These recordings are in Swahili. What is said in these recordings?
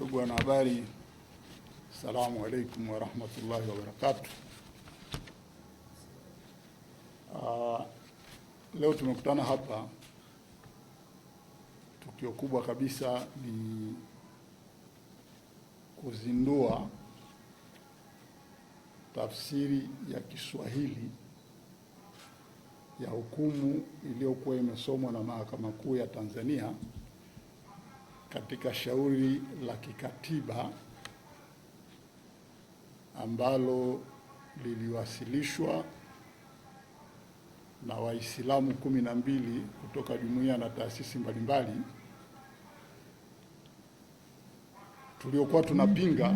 Ndugu wanahabari, assalamu alaikum warahmatullahi wabarakatuh. Leo tumekutana hapa, tukio kubwa kabisa ni kuzindua tafsiri ya Kiswahili ya hukumu iliyokuwa imesomwa na Mahakama Kuu ya Tanzania katika shauri la kikatiba ambalo liliwasilishwa na Waislamu 12 kutoka jumuiya na taasisi mbalimbali tuliokuwa tunapinga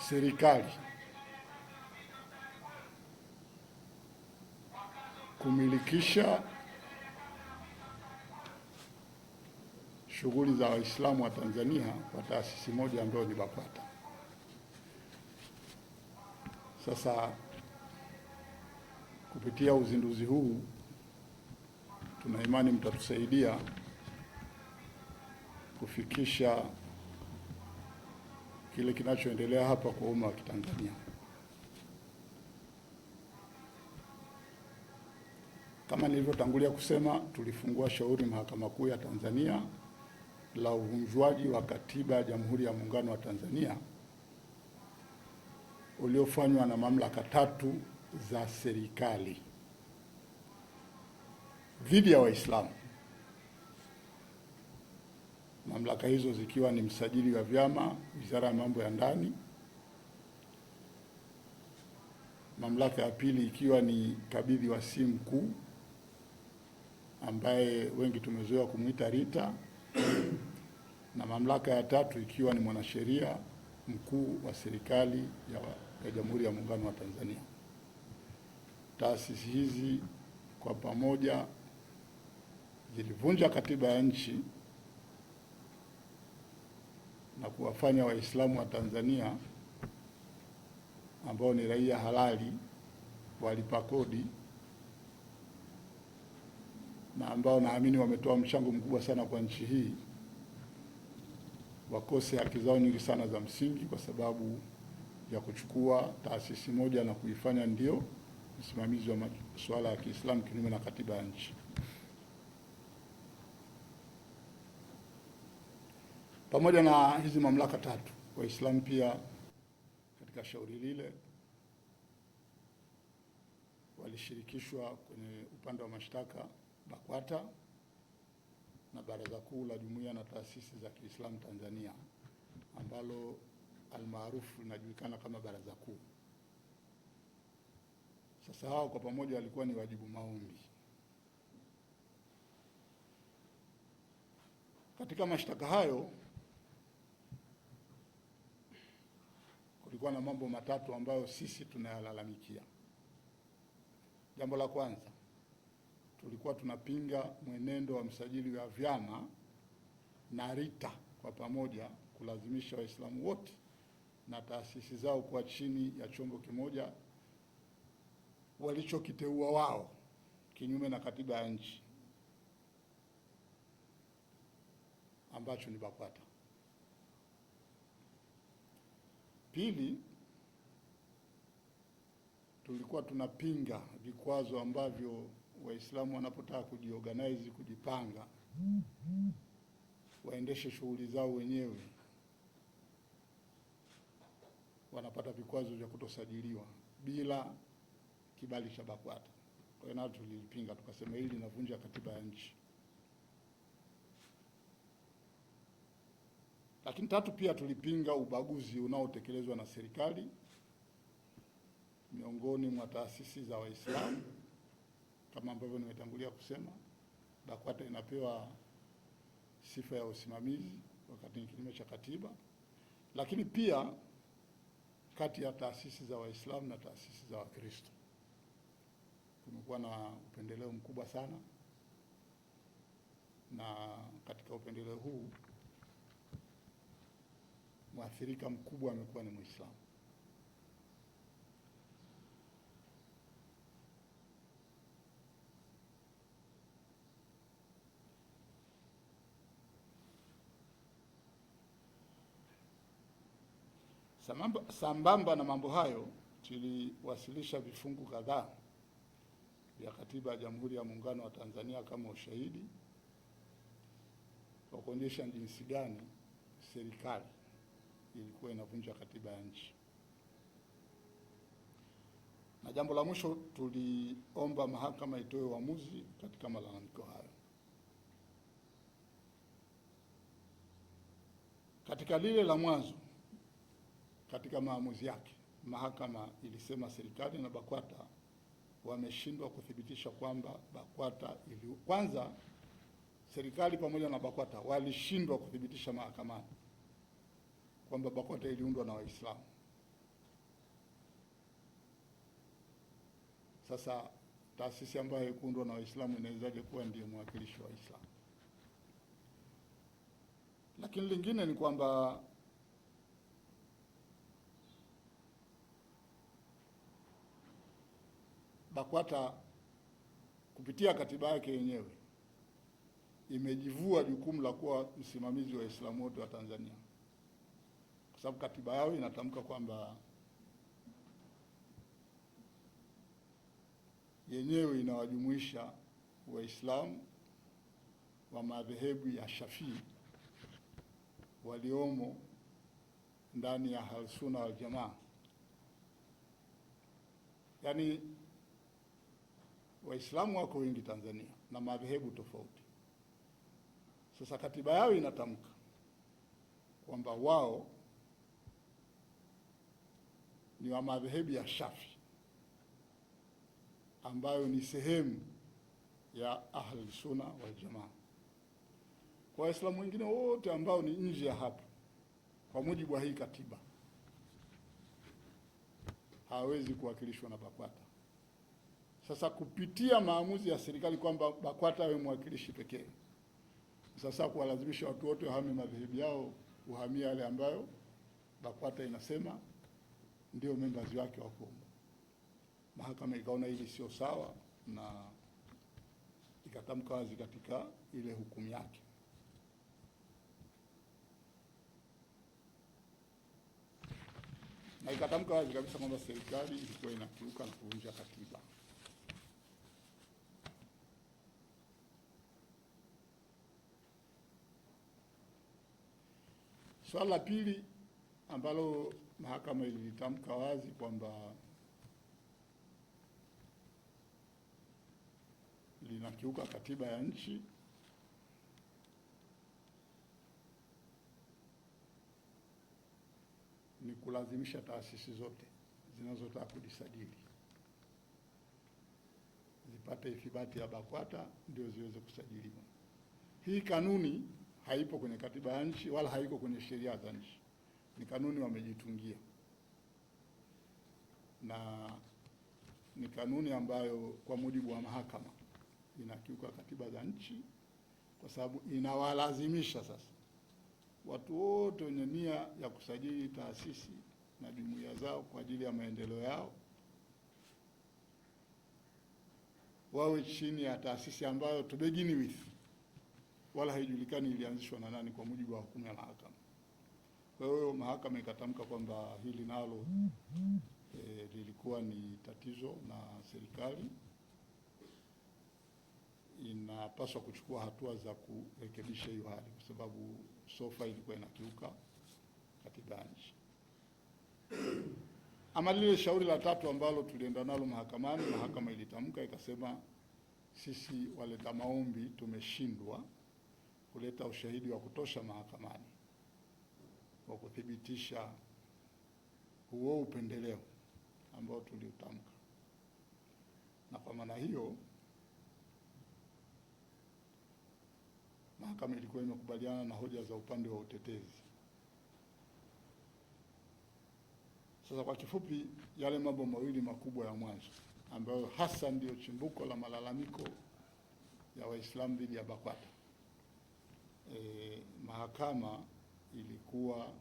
serikali kumilikisha shughuli za Waislamu wa Tanzania kwa taasisi moja ambayo ni BAKWATA. Sasa kupitia uzinduzi huu tuna imani mtatusaidia kufikisha kile kinachoendelea hapa kwa umma wa Kitanzania. Kama nilivyotangulia kusema, tulifungua shauri Mahakama Kuu ya Tanzania la uvunjwaji wa katiba ya Jamhuri ya Muungano wa Tanzania uliofanywa na mamlaka tatu za serikali dhidi ya Waislamu. Mamlaka hizo zikiwa ni msajili wa vyama, Wizara ya Mambo ya Ndani; mamlaka ya pili ikiwa ni kabidhi wasii mkuu ambaye wengi tumezoea kumuita Rita; na mamlaka ya tatu ikiwa ni mwanasheria mkuu wa serikali ya Jamhuri ya Muungano wa Tanzania. Taasisi hizi kwa pamoja zilivunja katiba ya nchi na kuwafanya Waislamu wa Tanzania ambao ni raia halali, walipa kodi na ambao naamini wametoa mchango mkubwa sana kwa nchi hii wakose haki zao nyingi sana za msingi kwa sababu ya kuchukua taasisi moja na kuifanya ndio msimamizi wa masuala ya Kiislamu kinyume na katiba ya nchi. Pamoja na hizi mamlaka tatu, Waislamu pia katika shauri lile walishirikishwa kwenye upande wa mashtaka BAKWATA na Baraza Kuu la Jumuiya na Taasisi za Kiislamu Tanzania ambalo almaarufu linajulikana kama Baraza Kuu. Sasa hao kwa pamoja walikuwa ni wajibu maombi. Katika mashtaka hayo kulikuwa na mambo matatu ambayo sisi tunayalalamikia. Jambo la kwanza, tulikuwa tunapinga mwenendo wa msajili wa vyama na Rita kwa pamoja kulazimisha Waislamu wote na taasisi zao kuwa chini ya chombo kimoja walichokiteua wao kinyume na katiba ya nchi ambacho ni BAKWATA. Pili, tulikuwa tunapinga vikwazo ambavyo Waislamu wanapotaka kujiorganize, kujipanga, waendeshe shughuli zao wenyewe, wanapata vikwazo vya kutosajiliwa bila kibali cha BAKWATA. Kwa hiyo nao tulipinga, tukasema hili linavunja katiba ya nchi. Lakini tatu, pia tulipinga ubaguzi unaotekelezwa na serikali miongoni mwa taasisi za Waislamu. Kama ambavyo nimetangulia kusema, BAKWATA inapewa sifa ya usimamizi wakati ni kinyume cha katiba, lakini pia kati ya taasisi za Waislamu na taasisi za Wakristo kumekuwa na upendeleo mkubwa sana, na katika upendeleo huu mwathirika mkubwa amekuwa ni Muislamu. Sambamba na mambo hayo, tuliwasilisha vifungu kadhaa vya Katiba ya Jamhuri ya Muungano wa Tanzania kama ushahidi wa kuonyesha jinsi gani serikali ilikuwa inavunja katiba ya nchi. Na jambo la mwisho, tuliomba mahakama itoe uamuzi katika malalamiko hayo. Katika lile la mwanzo, katika maamuzi yake, mahakama ilisema serikali na BAKWATA wameshindwa kuthibitisha kwamba BAKWATA kwanza, serikali pamoja na BAKWATA walishindwa kuthibitisha mahakamani kwamba BAKWATA iliundwa na Waislamu. Sasa taasisi ambayo haikuundwa na Waislamu inawezaje kuwa ndiyo mwakilishi wa Waislamu? Lakini lingine ni kwamba BAKWATA kupitia katiba yake yenyewe imejivua jukumu la kuwa msimamizi wa Waislamu wote wa Tanzania, kwa sababu katiba yao inatamka kwamba yenyewe inawajumuisha Waislamu wa madhehebu ya Shafii waliomo ndani ya Ahlusunna wal Jamaa, yaani Waislamu wako wengi Tanzania na madhehebu tofauti. Sasa katiba yao inatamka kwamba wao ni wa madhehebu ya Shafi ambayo ni sehemu ya Ahlusunna wal Jamaa. Kwa Waislamu wengine wote ambao ni nje ya hapo, kwa mujibu wa hii katiba, hawezi kuwakilishwa na BAKWATA. Sasa kupitia maamuzi ya serikali kwamba BAKWATA awe mwakilishi pekee, sasa kuwalazimisha watu wote wahame madhehebu yao, uhamia yale ambayo BAKWATA inasema ndio members wake wako. Mahakama ikaona hili sio sawa na ikatamka wazi katika ile hukumu yake. Na ikatamka wazi kabisa kwamba serikali ilikuwa inakiuka na kuvunja katiba. Swala la pili ambalo mahakama ilitamka wazi kwamba linakiuka katiba ya nchi ni kulazimisha taasisi zote zinazotaka kujisajili zipate ithibati ya BAKWATA ndio ziweze kusajiliwa. Hii kanuni haipo kwenye katiba ya nchi wala haiko kwenye sheria za nchi. Ni kanuni wamejitungia, na ni kanuni ambayo kwa mujibu wa mahakama inakiuka katiba za nchi, kwa sababu inawalazimisha sasa watu wote wenye nia ya kusajili taasisi na jumuiya zao kwa ajili ya maendeleo yao wawe chini ya taasisi ambayo to begin with wala haijulikani ilianzishwa na nani kwa mujibu wa hukumu ya mahakama. Kwa hiyo mahakama ikatamka kwamba hili nalo lilikuwa ni tatizo na serikali inapaswa kuchukua hatua za kurekebisha hiyo hali, kwa sababu sofa ilikuwa inakiuka katiba ya nchi. Ama lile shauri la tatu ambalo tulienda nalo mahakamani, mahakama ilitamka ikasema, sisi waleta maombi tumeshindwa kuleta ushahidi wa kutosha mahakamani wa kuthibitisha huo upendeleo ambao tuliutamka, na kwa maana hiyo mahakama ilikuwa imekubaliana na hoja za upande wa utetezi. Sasa kwa kifupi, yale mambo mawili makubwa ya mwanzo ambayo hasa ndio chimbuko la malalamiko ya Waislamu dhidi ya BAKWATA, mahakama ilikuwa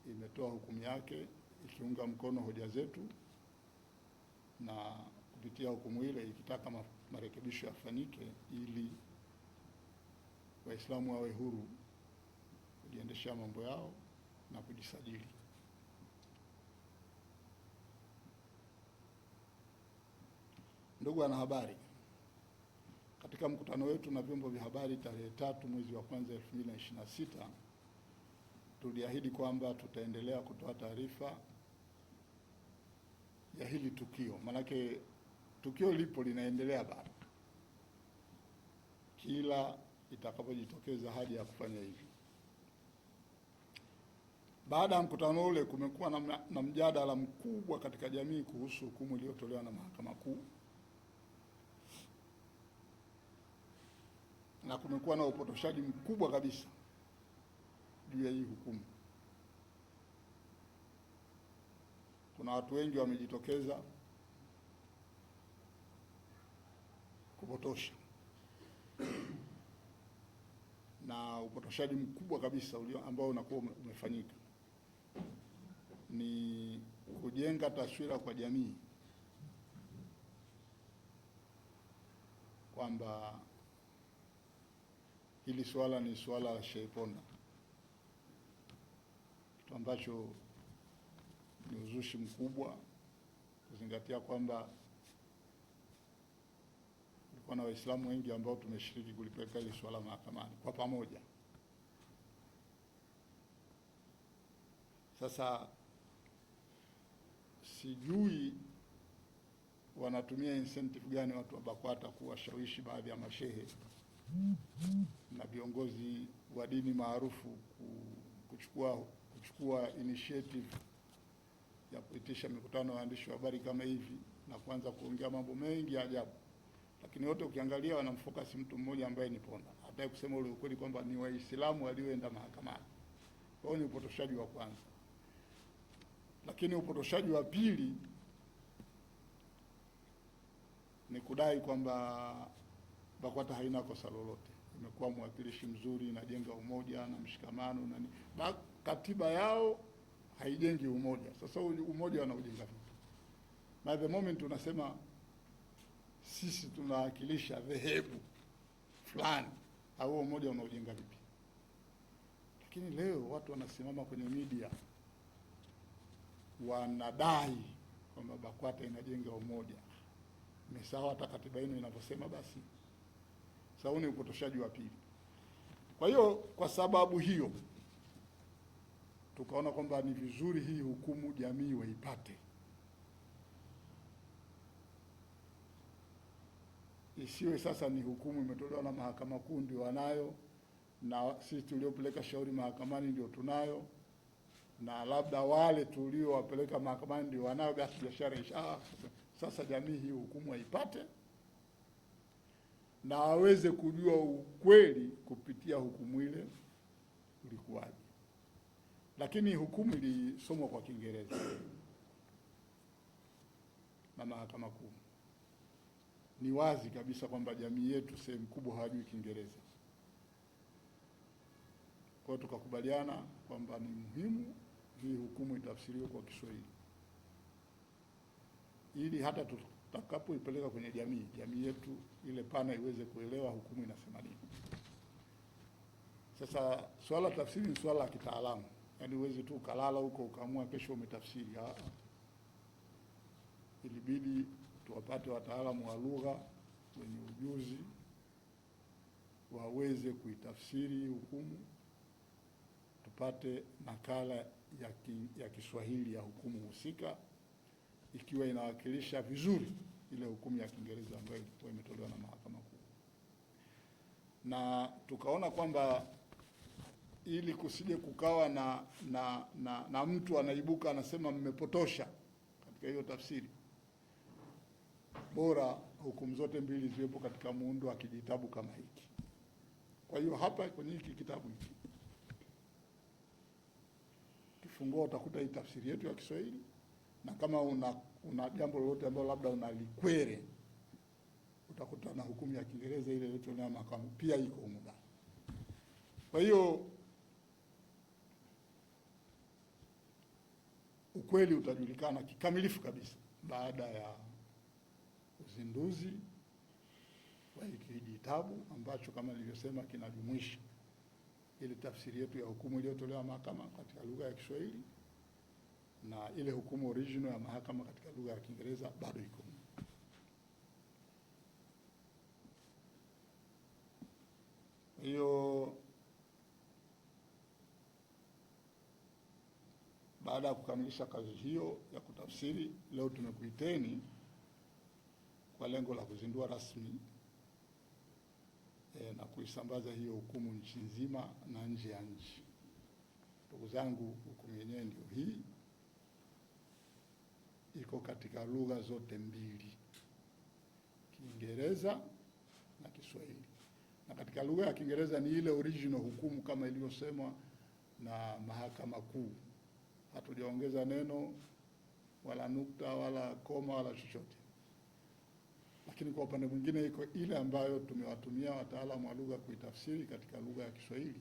imetoa hukumu yake ikiunga mkono hoja zetu, na kupitia hukumu ile ikitaka marekebisho yafanyike ili Waislamu wawe huru kujiendesha mambo yao na kujisajili. Ndugu wanahabari, katika mkutano wetu na vyombo vya habari tarehe 3 mwezi wa kwanza 2026 tuliahidi kwamba tutaendelea kutoa taarifa ya hili tukio, manake tukio lipo linaendelea bado, kila itakapojitokeza haja ya kufanya hivi. Baada ya mkutano ule kumekuwa na mjadala mkubwa katika jamii kuhusu hukumu iliyotolewa na Mahakama Kuu, na kumekuwa na upotoshaji mkubwa kabisa juu ya hii hukumu. Kuna watu wengi wamejitokeza kupotosha, na upotoshaji mkubwa kabisa ambao unakuwa umefanyika ni kujenga taswira kwa jamii kwamba hili swala ni swala la Sheponda, kitu ambacho ni uzushi mkubwa, kuzingatia kwamba kulikuwa na Waislamu wengi ambao tumeshiriki kulipeleka hili swala mahakamani kwa pamoja. Sasa sijui wanatumia incentive gani watu wa BAKWATA kuwashawishi baadhi ya mashehe na viongozi wa dini maarufu kuchukua initiative ya kuitisha mikutano ya waandishi wa habari kama hivi na kuanza kuongea mambo mengi ya ajabu, lakini wote ukiangalia wanamfocus mtu mmoja ambaye ni Ponda. Hataki kusema ule ukweli kwamba ni Waislamu walioenda mahakamani. Kwa hiyo ni upotoshaji wa kwanza. Lakini upotoshaji wa pili ni kudai kwamba BAKWATA haina kosa lolote, imekuwa mwakilishi mzuri, inajenga umoja na mshikamano na katiba yao haijengi umoja. Sasa umoja wanaujenga vipi? Na the moment unasema sisi tunawakilisha dhehebu fulani, au umoja unaojenga vipi? Lakini leo watu wanasimama kwenye media wanadai kwamba BAKWATA inajenga umoja. Sawa, hata katiba yenu inavyosema basi. Sawa, ni upotoshaji wa pili. Kwa hiyo kwa sababu hiyo tukaona kwamba ni vizuri hii hukumu jamii waipate, isiwe sasa ni hukumu imetolewa na Mahakama Kuu ndio wanayo, na sisi tuliopeleka shauri mahakamani ndio tunayo, na labda wale tuliowapeleka mahakamani ndio wanayo, basi biashara isha. Sasa jamii hii hukumu haipate na waweze kujua ukweli kupitia hukumu ile ulikuwaje. Lakini hukumu ilisomwa kwa Kiingereza na Mahakama Kuu. Ni wazi kabisa kwamba jamii yetu sehemu kubwa hawajui Kiingereza. Kwa hiyo tukakubaliana kwamba ni muhimu hii hukumu itafsiriwe kwa Kiswahili, ili hata tutakapoipeleka kwenye jamii yetu ile pana iweze kuelewa hukumu inasema nini. Sasa swala tafsiri ni swala la kitaalamu, yaani uwezi tu ukalala huko ukaamua kesho umetafsiri. Ilibidi tuwapate wataalamu wa lugha wenye ujuzi waweze kuitafsiri hukumu, tupate nakala ya Kiswahili ya hukumu husika ikiwa inawakilisha vizuri ile hukumu ya Kiingereza ambayo ilikuwa imetolewa na Mahakama Kuu. Na tukaona kwamba ili kusije kukawa na mtu anaibuka anasema mmepotosha katika hiyo tafsiri, bora hukumu zote mbili ziwepo katika muundo wa kijitabu kama hiki. Kwa hiyo hapa kwenye hiki kitabu hiki kifungua utakuta hii tafsiri yetu ya Kiswahili, na kama una jambo lolote ambalo labda unalikwere utakuta na hukumu ya Kiingereza ile iliyotolewa na Mahakama pia iko humo ndani. Kwa hiyo ukweli utajulikana kikamilifu kabisa baada ya uzinduzi wa hiki kitabu ambacho kama nilivyosema kinajumuisha ile tafsiri yetu ya hukumu iliyotolewa mahakama katika lugha ya Kiswahili, na ile hukumu original ya mahakama katika lugha ya Kiingereza bado iko. Hiyo baada ya kukamilisha kazi hiyo ya kutafsiri, leo tumekuiteni kwa lengo la kuzindua rasmi na kuisambaza hiyo hukumu nchi nzima na nje ya nchi. Ndugu zangu, hukumu yenyewe ndio hii, iko katika lugha zote mbili, Kiingereza na Kiswahili. Na katika lugha ya Kiingereza ni ile original hukumu kama ilivyosemwa na Mahakama Kuu. Hatujaongeza neno wala nukta wala koma wala chochote. Lakini kwa upande mwingine iko ile ambayo tumewatumia wataalamu wa lugha kuitafsiri katika lugha ya Kiswahili,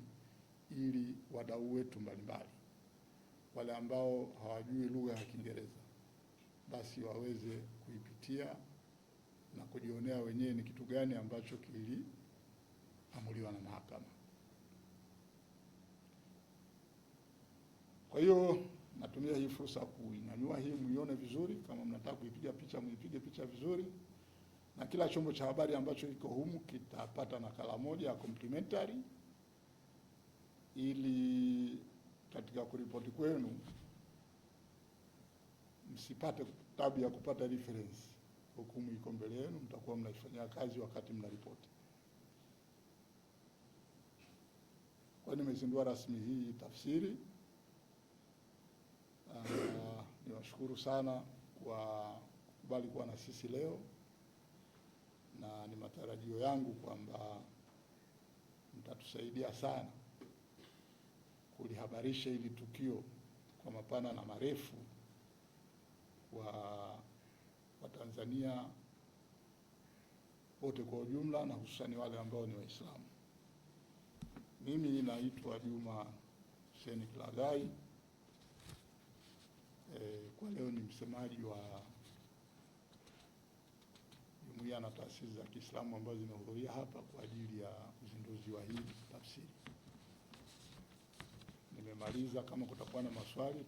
ili wadau wetu mbalimbali wale ambao hawajui lugha ya Kiingereza basi waweze kuipitia na kujionea wenyewe ni kitu gani ambacho kiliamuliwa na mahakama. Kwa hiyo natumia hii fursa kuinyanyua hii muione vizuri. Kama mnataka kuipiga picha, muipige picha vizuri, na kila chombo cha habari ambacho iko humu kitapata nakala moja ya complimentary, ili katika kuripoti kwenu msipate tabu ya kupata reference. Hukumu iko mbele yenu, mtakuwa mnaifanyia kazi wakati mnaripoti. Kwa nimezindua rasmi hii tafsiri. Niwashukuru sana kwa kukubali kuwa na sisi leo, na ni matarajio yangu kwamba mtatusaidia sana kulihabarisha hili tukio kwa mapana na marefu wa Tanzania wote kwa ujumla, na hususani wale ambao ni Waislamu. Mimi naitwa Juma Hussein Kilaghai. Kwa leo ni msemaji wa jumuiya na taasisi za Kiislamu ambazo zimehudhuria hapa kwa ajili ya uzinduzi wa hii tafsiri. Nimemaliza. Kama kutakuwa na maswali